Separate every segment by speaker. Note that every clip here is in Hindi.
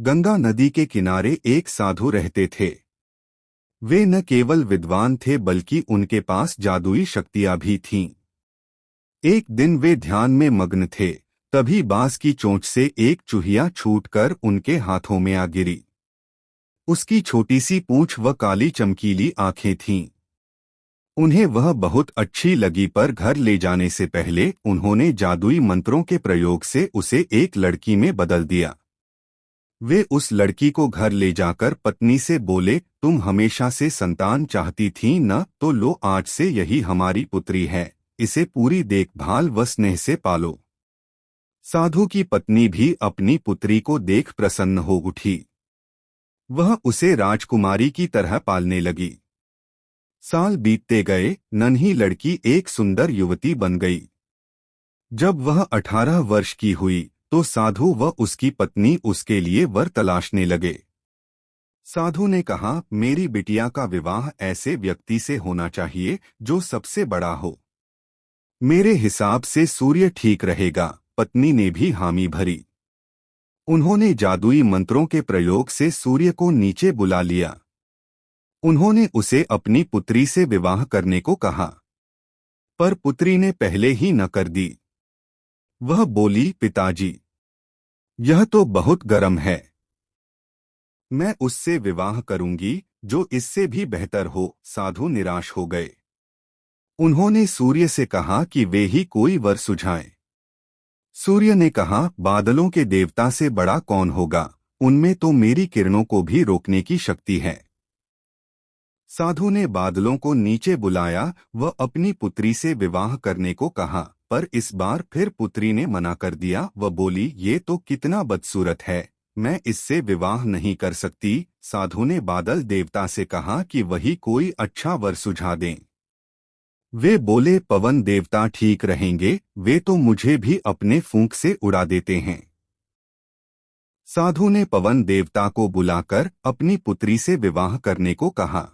Speaker 1: गंगा नदी के किनारे एक साधु रहते थे। वे न केवल विद्वान थे बल्कि उनके पास जादुई शक्तियां भी थीं। एक दिन वे ध्यान में मग्न थे, तभी बांस की चोंच से एक चूहिया छूटकर उनके हाथों में आ गिरी। उसकी छोटी सी पूंछ व काली चमकीली आंखें थीं। उन्हें वह बहुत अच्छी लगी, पर घर ले जाने से पहले उन्होंने जादुई मंत्रों के प्रयोग से उसे एक लड़की में बदल दिया। वे उस लड़की को घर ले जाकर पत्नी से बोले, तुम हमेशा से संतान चाहती थी न, तो लो आज से यही हमारी पुत्री है, इसे पूरी देखभाल व स्नेह से पालो। साधु की पत्नी भी अपनी पुत्री को देख प्रसन्न हो उठी। वह उसे राजकुमारी की तरह पालने लगी। साल बीतते गए, नन्ही लड़की एक सुंदर युवती बन गई। जब वह 18 वर्ष की हुई तो साधु व उसकी पत्नी उसके लिए वर तलाशने लगे। साधु ने कहा, मेरी बिटिया का विवाह ऐसे व्यक्ति से होना चाहिए जो सबसे बड़ा हो। मेरे हिसाब से सूर्य ठीक रहेगा। पत्नी ने भी हामी भरी। उन्होंने जादुई मंत्रों के प्रयोग से सूर्य को नीचे बुला लिया। उन्होंने उसे अपनी पुत्री से विवाह करने को कहा, पर पुत्री ने पहले ही न कर दी। वह बोली, पिताजी, यह तो बहुत गर्म है। मैं उससे विवाह करूंगी जो इससे भी बेहतर हो। साधु निराश हो गए। उन्होंने सूर्य से कहा कि वे ही कोई वर सुझाएं। सूर्य ने कहा, बादलों के देवता से बड़ा कौन होगा, उनमें तो मेरी किरणों को भी रोकने की शक्ति है। साधु ने बादलों को नीचे बुलाया व अपनी पुत्री से विवाह करने को कहा, पर इस बार फिर पुत्री ने मना कर दिया। वह बोली, ये तो कितना बदसूरत है, मैं इससे विवाह नहीं कर सकती। साधु ने बादल देवता से कहा कि वही कोई अच्छा वर सुझा दें। वे बोले, पवन देवता ठीक रहेंगे, वे तो मुझे भी अपने फूंक से उड़ा देते हैं। साधु ने पवन देवता को बुलाकर अपनी पुत्री से विवाह करने को कहा।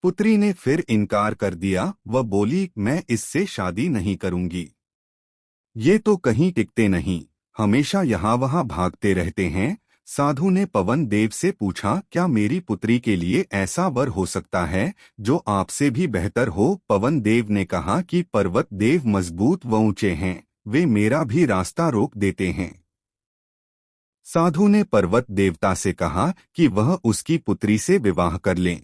Speaker 1: पुत्री ने फिर इनकार कर दिया। वह बोली, मैं इससे शादी नहीं करूंगी। ये तो कहीं टिकते नहीं, हमेशा यहाँ वहाँ भागते रहते हैं। साधु ने पवन देव से पूछा, क्या मेरी पुत्री के लिए ऐसा वर हो सकता है जो आपसे भी बेहतर हो? पवन देव ने कहा कि पर्वत देव मजबूत व ऊंचे हैं, वे मेरा भी रास्ता रोक देते हैं। साधु ने पर्वत देवता से कहा कि वह उसकी पुत्री से विवाह कर लें।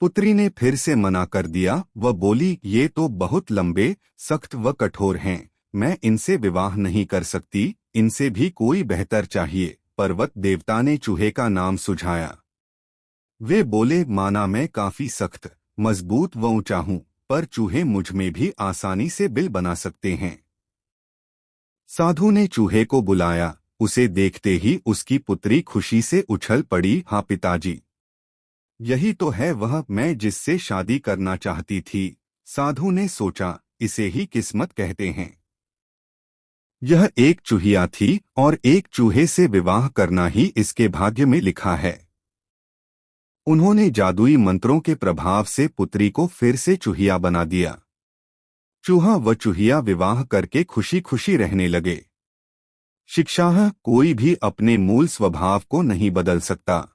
Speaker 1: पुत्री ने फिर से मना कर दिया। वह बोली, ये तो बहुत लंबे, सख्त व कठोर हैं, मैं इनसे विवाह नहीं कर सकती, इनसे भी कोई बेहतर चाहिए। पर्वत देवता ने चूहे का नाम सुझाया। वे बोले, माना मैं काफी सख्त, मजबूत व ऊंचा हूं, पर चूहे मुझ में भी आसानी से बिल बना सकते हैं। साधु ने चूहे को बुलाया। उसे देखते ही उसकी पुत्री खुशी से उछल पड़ी। हाँ पिताजी, यही तो है वह मैं जिससे शादी करना चाहती थी। साधु ने सोचा, इसे ही किस्मत कहते हैं। यह एक चूहिया थी और एक चूहे से विवाह करना ही इसके भाग्य में लिखा है। उन्होंने जादुई मंत्रों के प्रभाव से पुत्री को फिर से चूहिया बना दिया। चूहा व चूहिया विवाह करके खुशी खुशी रहने लगे। शिक्षा: कोई भी अपने मूल स्वभाव को नहीं बदल सकता।